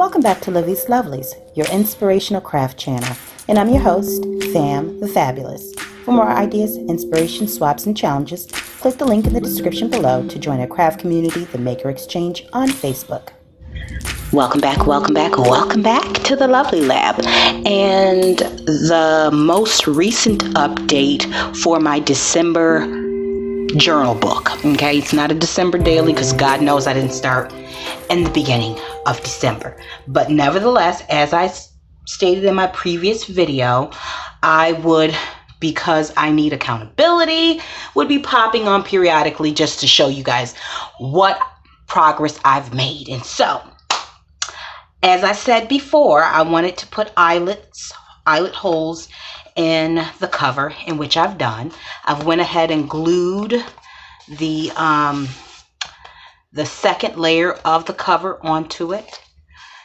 Welcome back to Livie's Lovelies, your inspirational craft channel, and I'm your host, Fam the Fabulous. For more ideas, inspiration, swaps, and challenges, click the link in the description below to join our craft community, the Maker Exchange, on Facebook. Welcome back to the Lovely Lab, and the most recent update for my December journal book. Okay, it's not a December daily because God knows I didn't start in the beginning of December, but nevertheless, as I stated in my previous video, I would, because I need accountability, would be popping on periodically just to show you guys what progress I've made. And so, as I said before, I wanted to put eyelet holes in the cover, in which I've done. I've went ahead and glued the second layer of the cover onto it.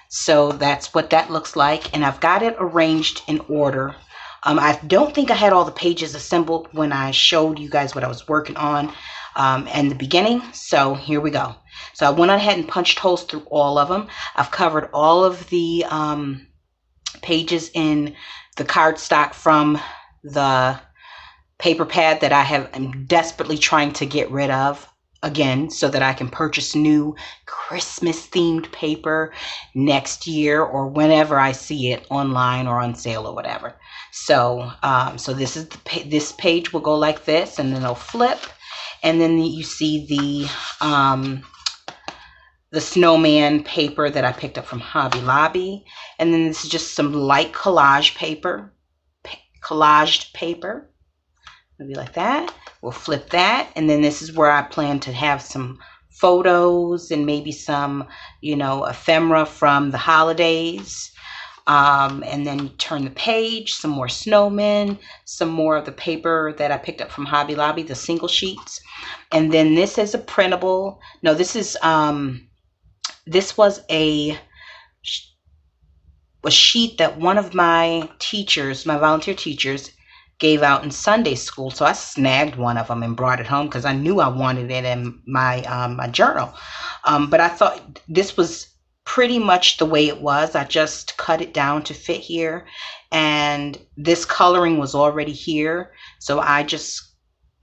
So that's what that looks like, and I've got it arranged in order. I don't think I had all the pages assembled when I showed you guys what I was working on in the beginning. So here we go. So I went ahead and punched holes through all of them. I've covered all of the pages in the cardstock from the paper pad that I'm desperately trying to get rid of again, so that I can purchase new Christmas themed paper next year or whenever I see it online or on sale or whatever. So so this is this page will go like this, and then it'll flip, and then you see the snowman paper that I picked up from Hobby Lobby, and then this is just some light collaged paper, maybe like that. We'll flip that, and then this is where I plan to have some photos and maybe some, you know, ephemera from the holidays. And then turn the page, some more snowmen, some more of the paper that I picked up from Hobby Lobby, the single sheets. And then this is a printable. No, this is this was a sheet that one of my teachers, my volunteer teachers, gave out in Sunday school. So I snagged one of them and brought it home because I knew I wanted it in my my journal. But I thought this was pretty much the way it was. I just cut it down to fit here, and this coloring was already here. So I just,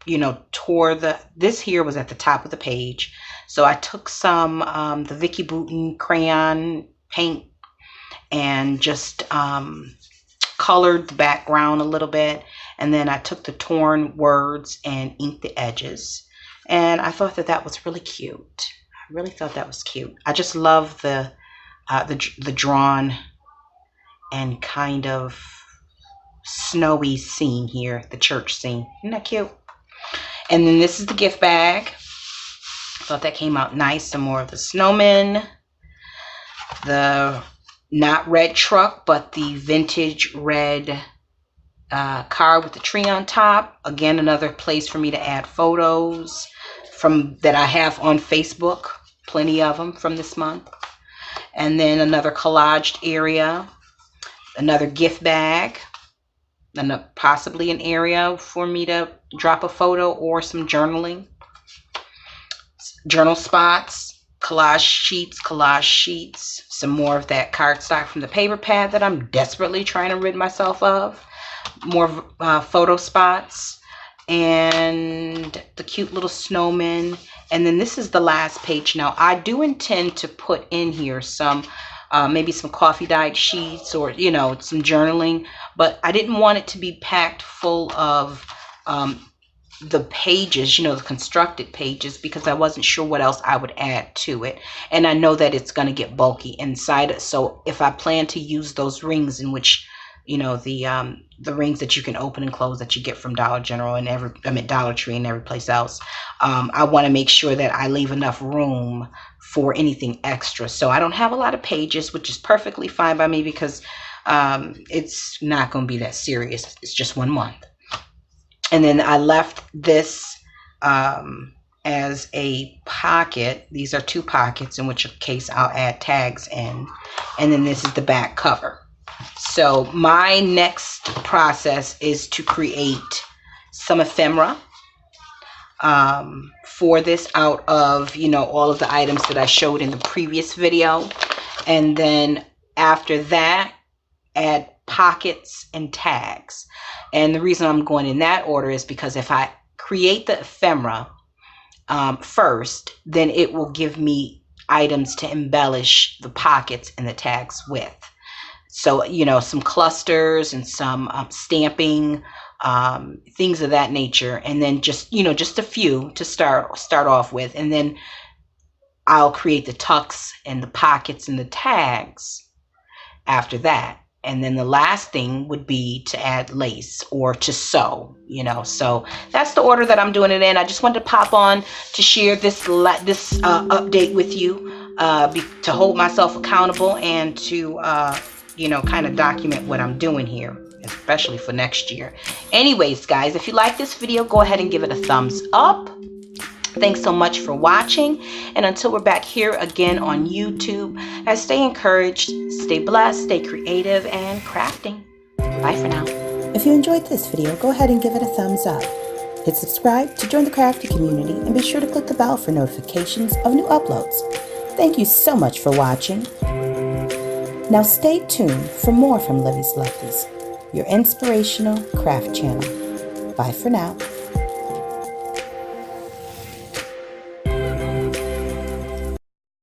you know, tore this here was at the top of the page. So I took some the Vicky Bouton crayon paint and just colored the background a little bit, and then I took the torn words and inked the edges, and I thought that that was really cute. I really thought that was cute. I just love the drawn and kind of snowy scene here, the church scene. Isn't that cute? And then this is the gift bag. I thought that came out nice. Some more of the snowmen, the not red truck, but the vintage red car with the tree on top. Again, another place for me to add photos from that I have on Facebook, plenty of them from this month. And then another collaged area, another gift bag, and possibly an area for me to drop a photo or some journaling, journal spots, collage sheets, some more of that cardstock from the paper pad that I'm desperately trying to rid myself of, more photo spots, and the cute little snowman. And then this is the last page. Now I do intend to put in here some maybe some coffee dyed sheets, or, you know, some journaling, but I didn't want it to be packed full of the pages, you know, the constructed pages, because I wasn't sure what else I would add to it, and I know that it's going to get bulky inside it. So if I plan to use those rings, in which, you know, the rings that you can open and close that you get from Dollar General and Dollar Tree and every place else, I want to make sure that I leave enough room for anything extra. So I don't have a lot of pages, which is perfectly fine by me, because it's not going to be that serious. It's just 1 month. And then I left this as a pocket. These are 2 pockets, in which case I'll add tags in. And then this is the back cover. So my next process is to create some ephemera for this out of, you know, all of the items that I showed in the previous video. And then after that, add pockets and tags. And the reason I'm going in that order is because if I create the ephemera first, then it will give me items to embellish the pockets and the tags with. So, you know, some clusters and some stamping, things of that nature. And then just, you know, just a few to start off with. And then I'll create the tucks and the pockets and the tags after that. And then the last thing would be to add lace or to sew, you know. So that's the order that I'm doing it in. I just wanted to pop on to share this update with you, to hold myself accountable and to, you know, kind of document what I'm doing here, especially for next year. Anyways, guys, if you like this video, go ahead and give it a thumbs up. Thanks so much for watching, and until we're back here again on YouTube, stay encouraged, stay blessed, stay creative, and crafting. Bye for now. If you enjoyed this video, go ahead and give it a thumbs up. Hit subscribe to join the crafty community, and be sure to click the bell for notifications of new uploads. Thank you so much for watching. Now stay tuned for more from Livie's Lovelies, your inspirational craft channel. Bye for now.